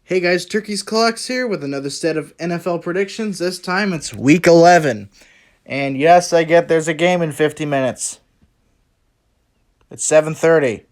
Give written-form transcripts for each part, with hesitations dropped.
Hey guys, Turkey's Clocks here with another set of NFL predictions. This time it's week 11. And yes, I get there's a game in 50 minutes. It's 7:30.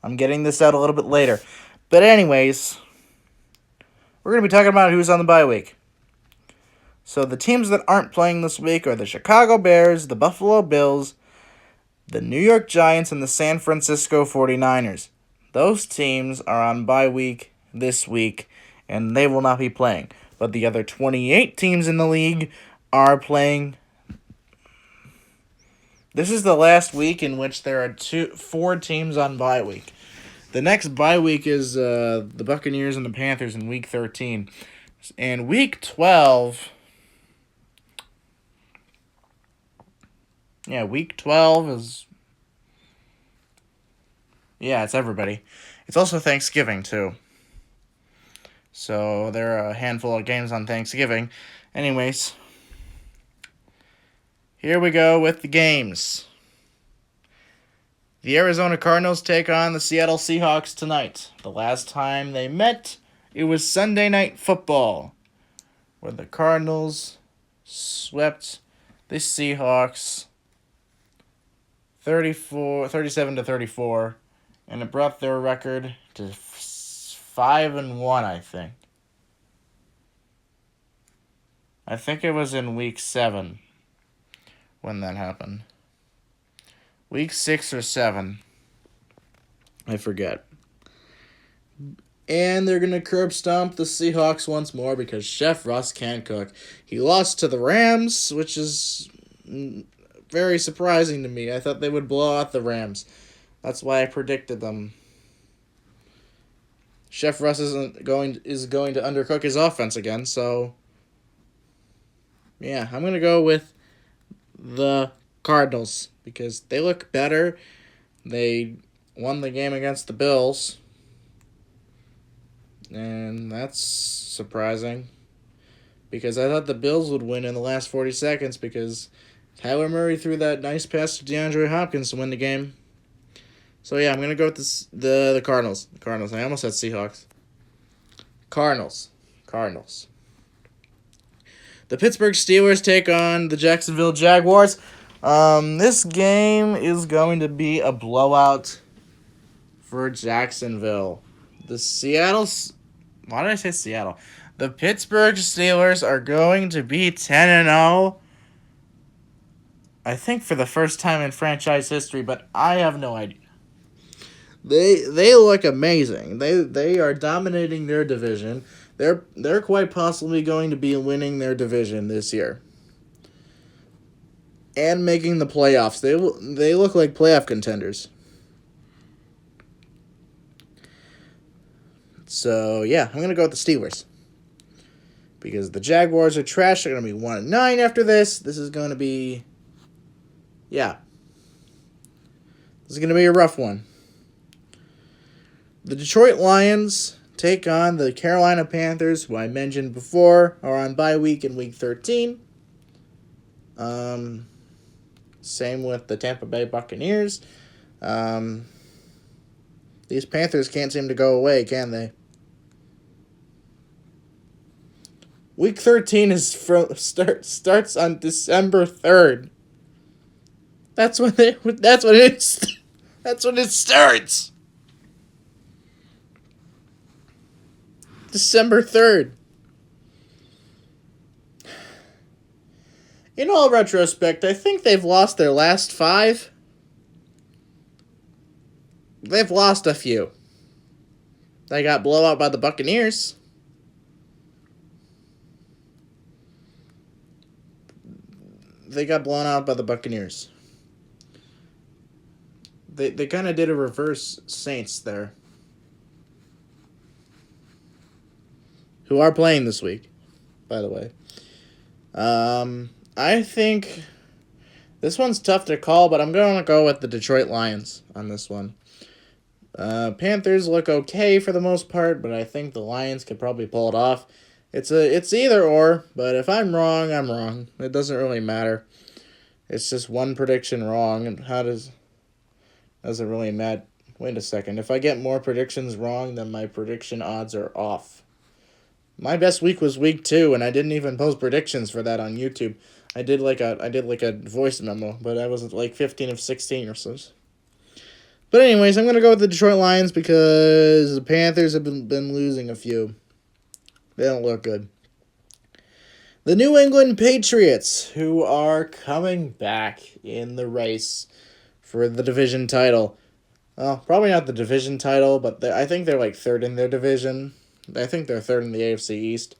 I'm getting this out a little bit later. But anyways, we're going to be talking about who's on the bye week. So the teams that aren't playing this week are the Chicago Bears, the Buffalo Bills, the New York Giants, and the San Francisco 49ers. Those teams are on bye week this week, and they will not be playing. But the other 28 teams in the league are playing. This is the last week in which there are four teams on bye week. The next bye week is the Buccaneers and the Panthers in week 13. And week 12... Yeah, week 12 is... Yeah, it's everybody. It's also Thanksgiving, too. So there are a handful of games on Thanksgiving. Anyways, here we go with the games. The Arizona Cardinals take on the Seattle Seahawks tonight. The last time they met, it was Sunday Night Football, where the Cardinals swept the Seahawks 37-34, and it brought their record to 5-1, I think. I think it was in week 7 when that happened. Week 6 or 7. I forget. And they're going to curb stomp the Seahawks once more because Chef Russ can't cook. He lost to the Rams, which is very surprising to me. I thought they would blow out the Rams. That's why I predicted them. Chef Russ is going to undercook his offense again, so yeah, I'm going to go with the Cardinals because they look better. They won the game against the Bills, and that's surprising because I thought the Bills would win in the last 40 seconds because Tyler Murray threw that nice pass to DeAndre Hopkins to win the game. So yeah, I'm going to go with the Cardinals. The Cardinals. I almost said Seahawks. Cardinals. The Pittsburgh Steelers take on the Jacksonville Jaguars. This game is going to be a blowout for Jacksonville. The Why did I say Seattle? The Pittsburgh Steelers are going to be 10-0. I think for the first time in franchise history, but I have no idea. They look amazing. They are dominating their division. They're quite possibly going to be winning their division this year and making the playoffs. They look like playoff contenders. So yeah, I'm gonna go with the Steelers because the Jaguars are trash. They're gonna be 1-9 after this. This is gonna be this is gonna be a rough one. The Detroit Lions take on the Carolina Panthers, who I mentioned before are on bye week in week 13. Same with the Tampa Bay Buccaneers. These Panthers can't seem to go away, can they? Week 13 starts on December 3rd. That's when it starts. December 3rd. In all retrospect, I think they've lost their last 5. They've lost a few. They got blown out by the Buccaneers. They kind of did a reverse Saints there, who are playing this week, by the way. I think this one's tough to call, but I'm going to go with the Detroit Lions on this one. Panthers look okay for the most part, but I think the Lions could probably pull it off. It's either or, but if I'm wrong, I'm wrong. It doesn't really matter. It's just one prediction wrong, and how does it really matter? Wait a second. If I get more predictions wrong, then my prediction odds are off. My best week was week 2, and I didn't even post predictions for that on YouTube. I did like a voice memo, but I was like 15 of 16 or so. But anyways, I'm gonna go with the Detroit Lions because the Panthers have been losing a few. They don't look good. The New England Patriots, who are coming back in the race for the division title. Well, probably not the division title, but I think they're like third in their division. I think they're third in the AFC East.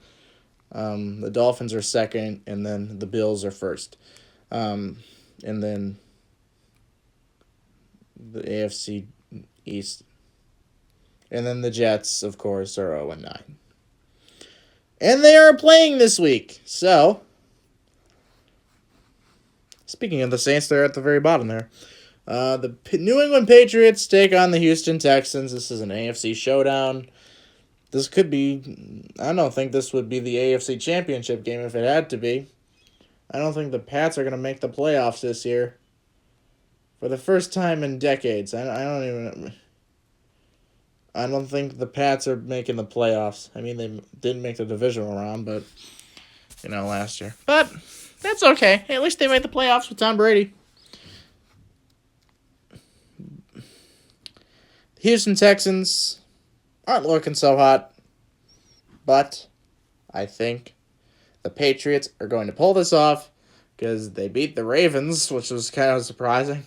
The Dolphins are second, and then the Bills are first. And then the AFC East. And then the Jets, of course, are 0-9. And they are playing this week. So, speaking of the Saints, they're at the very bottom there. The New England Patriots take on the Houston Texans. This is an AFC showdown. This could be... I don't think this would be the AFC Championship game if it had to be. I don't think the Pats are going to make the playoffs this year. For the first time in decades. I don't think the Pats are making the playoffs. I mean, they didn't make the divisional round, but... last year. But that's okay. At least they made the playoffs with Tom Brady. Houston Texans aren't looking so hot, but I think the Patriots are going to pull this off because they beat the Ravens, which was kind of surprising.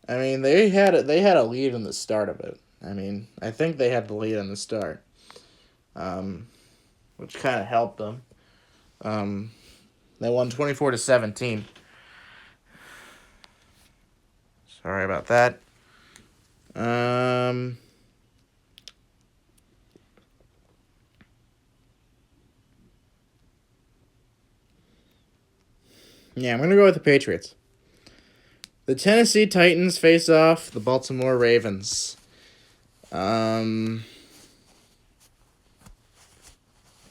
I mean, they had a lead in the start of it. I mean, I think they had the lead in the start, which kind of helped them. They won 24-17. Sorry about that. Yeah, I'm going to go with the Patriots. The Tennessee Titans face off the Baltimore Ravens. I'm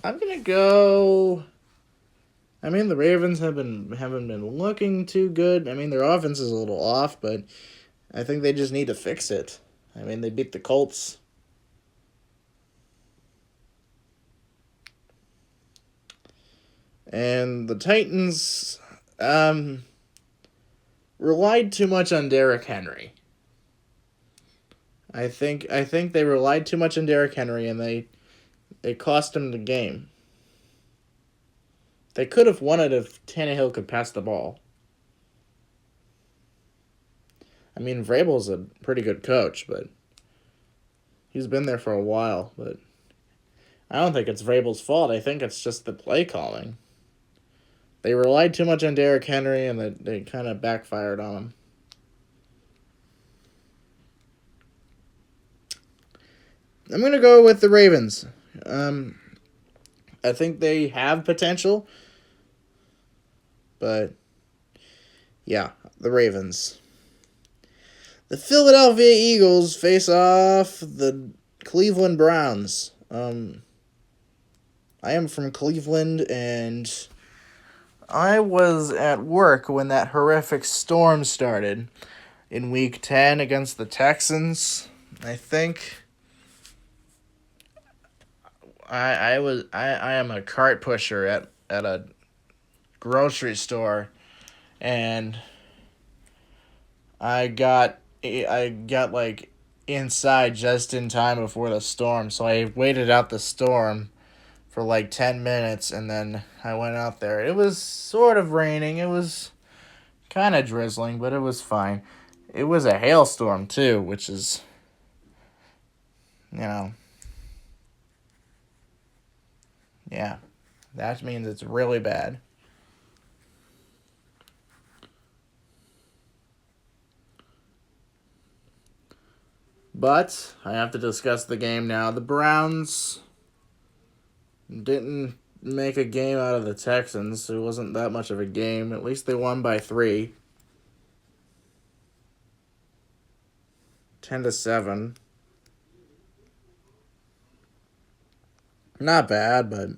going to go... I mean, the Ravens haven't been looking too good. I mean, their offense is a little off, but I think they just need to fix it. I mean, they beat the Colts. And the Titans relied too much on Derrick Henry. I think they relied too much on Derrick Henry, and they cost them the game. They could have won it if Tannehill could pass the ball. I mean, Vrabel's a pretty good coach, but he's been there for a while. But I don't think it's Vrabel's fault. I think it's just the play calling. They relied too much on Derrick Henry, and they kind of backfired on him. I'm going to go with the Ravens. I think they have potential. But, yeah, the Ravens. The Philadelphia Eagles face off the Cleveland Browns. I am from Cleveland, and I was at work when that horrific storm started in Week 10 against the Texans. I think I am a cart pusher at a grocery store, and I got like inside just in time before the storm, so I waited out the storm for like 10 minutes, and then I went out there. It was sort of raining. It was kind of drizzling, but it was fine. It was a hailstorm too, which is, yeah, that means it's really bad. But I have to discuss the game now. The Browns didn't make a game out of the Texans. It wasn't that much of a game. At least they won by 3. 10-7. Not bad, but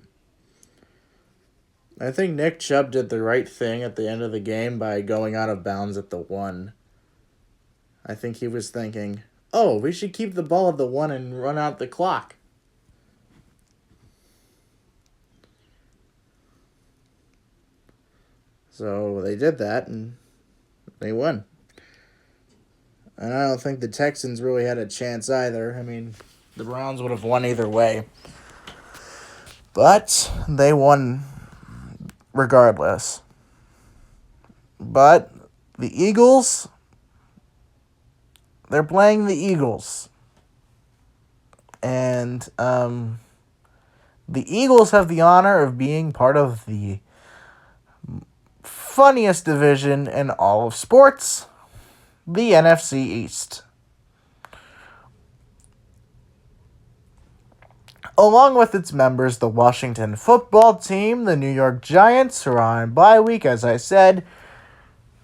I think Nick Chubb did the right thing at the end of the game by going out of bounds at the 1. I think he was thinking, oh, we should keep the ball at the 1 and run out the clock. So they did that, and they won. And I don't think the Texans really had a chance either. I mean, the Browns would have won either way. But they won regardless. But the Eagles, they're playing the Eagles. And the Eagles have the honor of being part of the funniest division in all of sports, the NFC East. Along with its members, the Washington football team, the New York Giants, who are on bye week, as I said,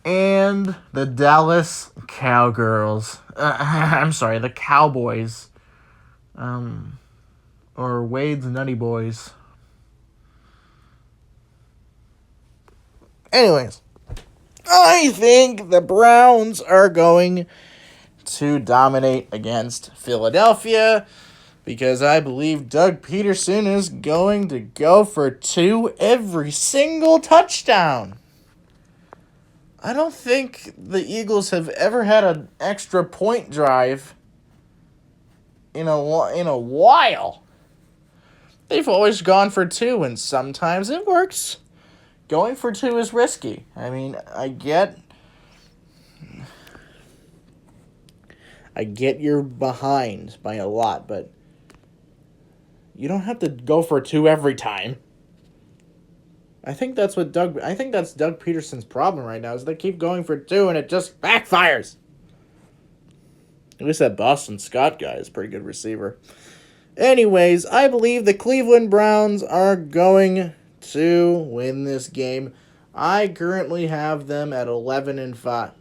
and the Dallas Cowgirls. The Cowboys. Or Wade's Nutty Boys. Anyways, I think the Browns are going to dominate against Philadelphia because I believe Doug Peterson is going to go for 2 every single touchdown. I don't think the Eagles have ever had an extra point drive in a while. They've always gone for 2, and sometimes it works. Going for 2 is risky. I mean, I get you're behind by a lot, but you don't have to go for 2 every time. I think that's Doug Peterson's problem right now, is they keep going for 2 and it just backfires. At least that Boston Scott guy is a pretty good receiver. Anyways, I believe the Cleveland Browns are going to win this game. I currently have them at 11-5.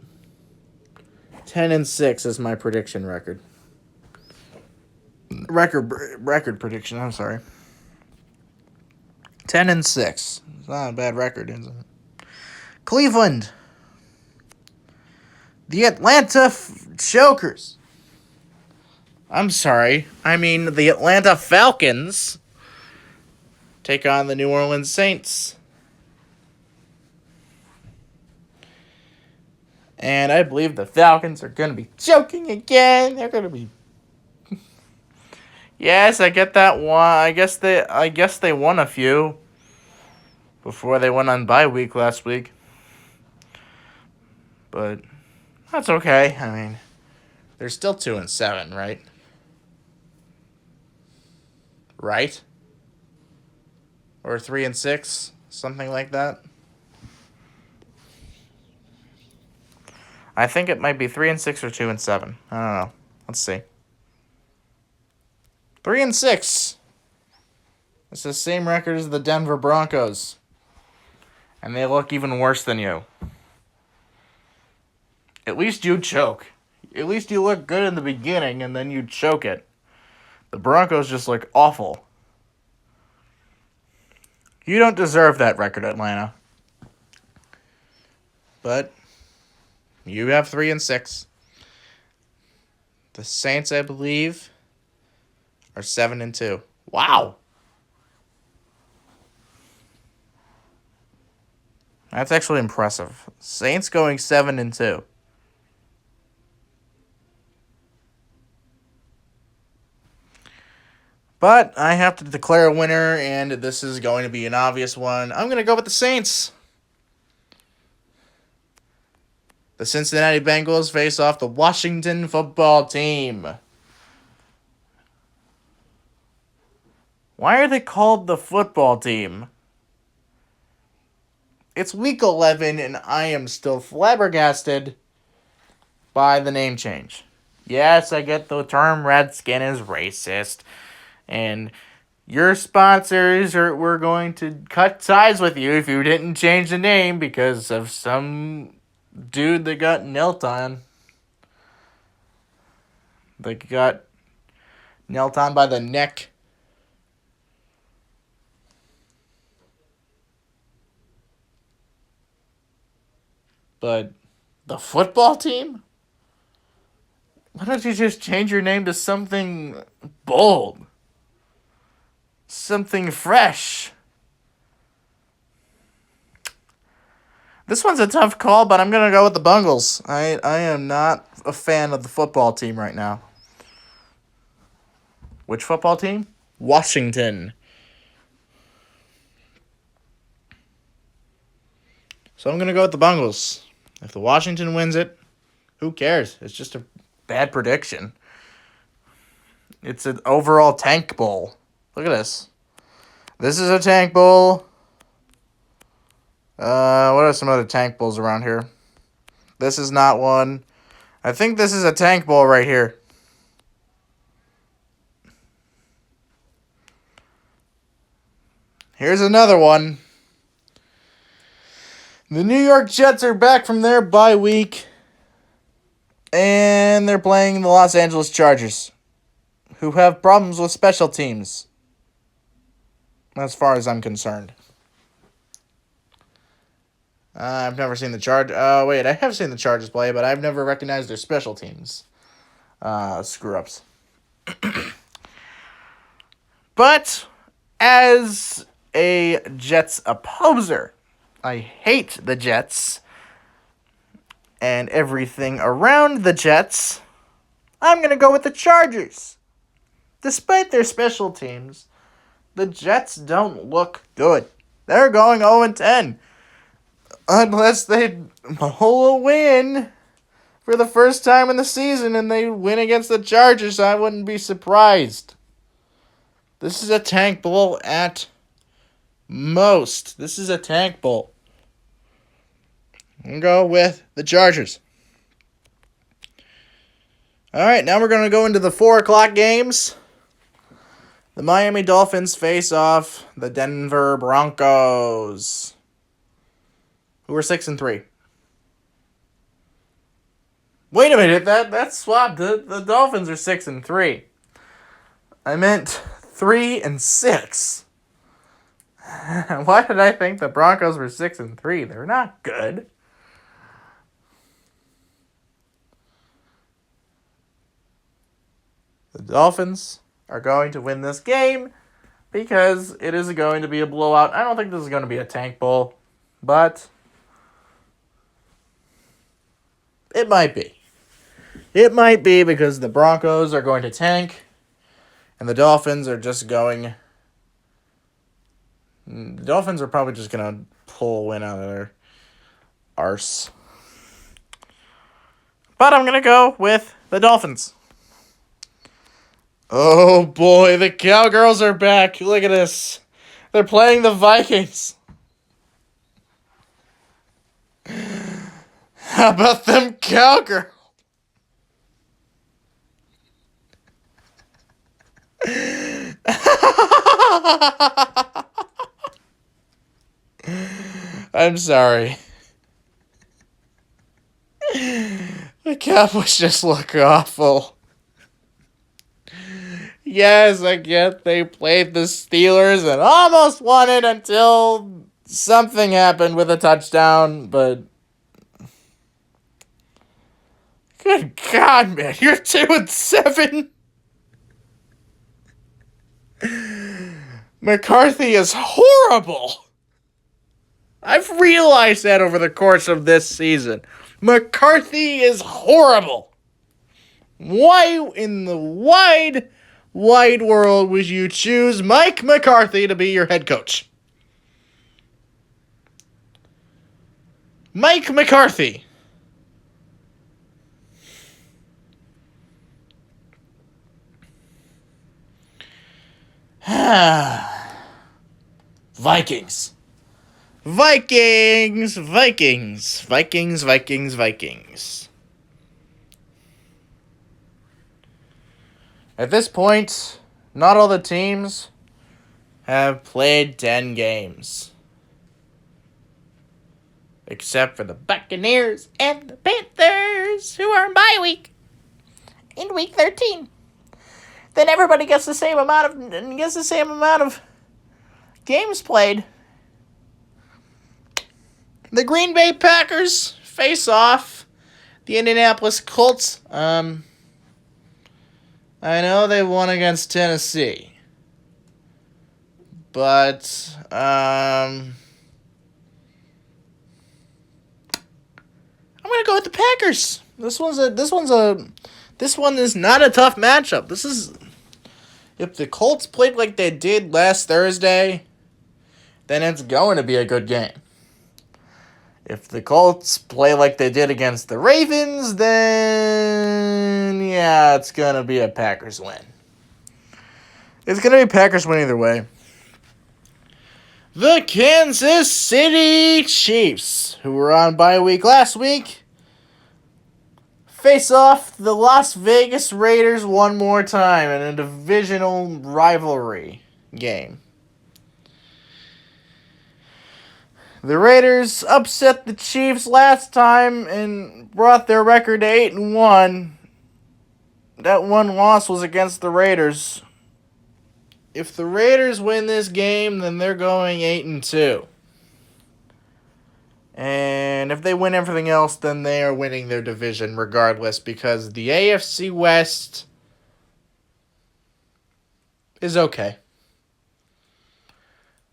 10-6 is my prediction record. Record prediction, I'm sorry. 10-6. It's not a bad record, is it? Cleveland. The Atlanta Chokers. I'm sorry. I mean, the Atlanta Falcons take on the New Orleans Saints. And I believe the Falcons are going to be choking again. They're going to be... Yes, I get that one. I guess they won a few before they went on bye week last week. But that's okay. I mean, they're still 2-7, right? Right? Or 3-6, something like that. I think it might be 3-6 or 2-7. I don't know. Let's see. 3-6. It's the same record as the Denver Broncos. And they look even worse than you. At least you choke. At least you look good in the beginning and then you choke it. The Broncos just look awful. You don't deserve that record, Atlanta. But you have 3-6. The Saints, I believe, are 7-2. Wow. That's actually impressive. Saints going 7-2. But I have to declare a winner, and this is going to be an obvious one. I'm going to go with the Saints. The Cincinnati Bengals face off the Washington football team. Why are they called the football team? It's week 11, and I am still flabbergasted by the name change. Yes, I get the term Redskin is racist. And your sponsors were going to cut ties with you if you didn't change the name because of some dude that got knelt on. They got knelt on by the neck. But the football team? Why don't you just change your name to something bold? Something fresh? This one's a tough call, but I'm going to go with the Bungles. I am not a fan of the football team right now. Which football team? Washington. So I'm going to go with the Bungles. If the Washington wins it, who cares? It's just a bad prediction. It's an overall tank bowl. Look at this. This is a tank bowl. What are some other tank bowls around here? This is not one. I think this is a tank bowl right here. Here's another one. The New York Jets are back from their bye week, and they're playing the Los Angeles Chargers, who have problems with special teams, as far as I'm concerned. I've never seen the I have seen the Chargers play, but I've never recognized their special teams screw-ups. But as a Jets opposer, I hate the Jets and everything around the Jets. I'm going to go with the Chargers. Despite their special teams, the Jets don't look good. They're going 0-10. Unless they pull a win for the first time in the season and they win against the Chargers, I wouldn't be surprised. This is a tank bowl at most. This is a tank bowl. I'm going to go with the Chargers. All right, now we're going to go into the 4 o'clock games. The Miami Dolphins face off the Denver Broncos, who are 6-3. Wait a minute, that's swapped. The Dolphins are 6-3. I meant 3-6. Why did I think the Broncos were 6-3? They're not good. The Dolphins are going to win this game because it is going to be a blowout. I don't think this is going to be a tank bowl, but it might be. It might be because the Broncos are going to tank and the Dolphins are just going... The Dolphins are probably just going to pull a win out of their arse. But I'm going to go with the Dolphins. Oh boy, the Cowgirls are back. Look at this. They're playing the Vikings. How about them Cowgirls? I'm sorry. The Cowboys just look awful. Yes, I get they played the Steelers and almost won it until something happened with a touchdown, but good God, man, you're 2-7. McCarthy is horrible. I've realized that over the course of this season. McCarthy is horrible. Why in the wide world would you choose Mike McCarthy to be your head coach? Mike McCarthy. Vikings. Vikings. At this point, not all the teams have played 10 games. Except for the Buccaneers and the Panthers, who are in bye week. In week 13. Then everybody gets the same amount of games played. The Green Bay Packers face off the Indianapolis Colts. I know they won against Tennessee. But I'm gonna go with the Packers. This one is not a tough matchup. If the Colts played like they did last Thursday, then it's going to be a good game. If the Colts play like they did against the Ravens, then yeah, it's going to be a Packers win. It's going to be a Packers win either way. The Kansas City Chiefs, who were on bye week last week, face off the Las Vegas Raiders one more time in a divisional rivalry game. The Raiders upset the Chiefs last time and brought their record to 8-1. That one loss was against the Raiders. If the Raiders win this game, then they're going 8-2. And if they win everything else, then they are winning their division regardless, because the AFC West is okay.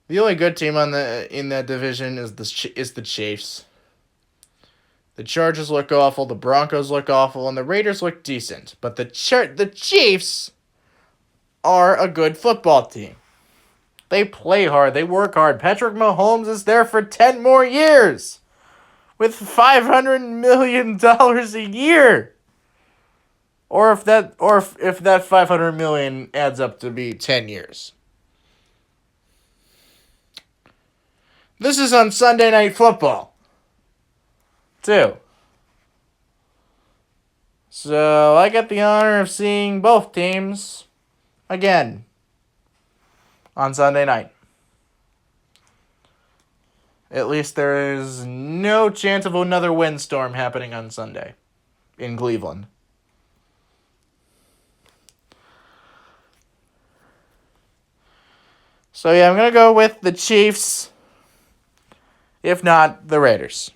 The only good team in that division is the Chiefs. The Chargers look awful, the Broncos look awful, and the Raiders look decent. But the Chiefs are a good football team. They play hard, they work hard. Patrick Mahomes is there for 10 more years with $500 million a year. Or if that $500 million adds up to be 10 years. This is on Sunday Night Football, too. So I get the honor of seeing both teams again on Sunday night. At least there is no chance of another windstorm happening on Sunday in Cleveland. So yeah, I'm going to go with the Chiefs. If not, the Raiders.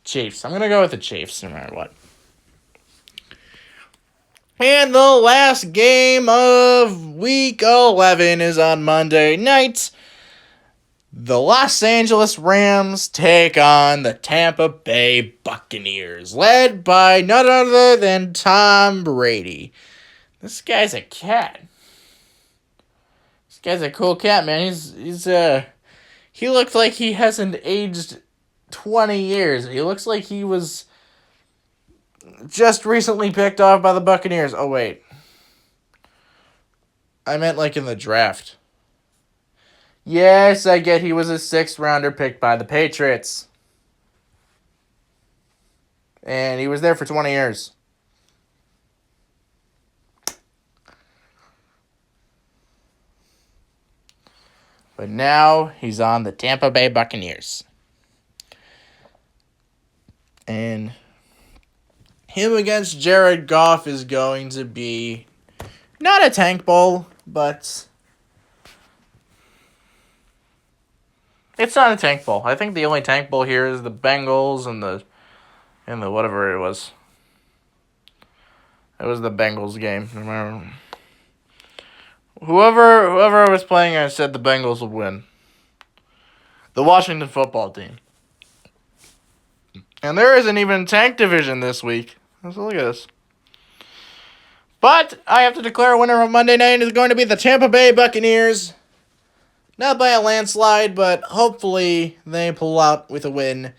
Chiefs. I'm going to go with the Chiefs no matter what. And the last game of Week 11 is on Monday night. The Los Angeles Rams take on the Tampa Bay Buccaneers, led by none other than Tom Brady. This guy's a cat. This guy's a cool cat, man. He looks like he hasn't aged 20 years. He looks like he was just recently picked off by the Buccaneers. Oh, wait. I meant like in the draft. Yes, I get he was a 6th-rounder picked by the Patriots. And he was there for 20 years. But now he's on the Tampa Bay Buccaneers. And him against Jared Goff is going to be not a tank bowl, but it's not a tank bowl. I think the only tank bowl here is the Bengals and the whatever it was. It was the Bengals game. Remember? Whoever I was playing, I said the Bengals would win. The Washington football team. And there isn't even a tank division this week. Let's look at this. But I have to declare a winner of Monday night is going to be the Tampa Bay Buccaneers. Not by a landslide, but hopefully they pull out with a win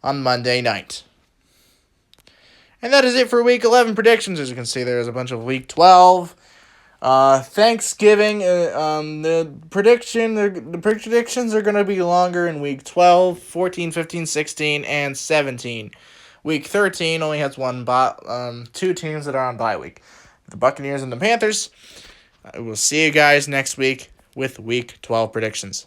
on Monday night. And that is it for Week 11 predictions. As you can see, there's a bunch of Week 12. Thanksgiving, the predictions are going to be longer in Week 12, 14, 15, 16, and 17. Week 13 only has two teams that are on bye week. The Buccaneers and the Panthers. We'll see you guys next week with Week 12 predictions.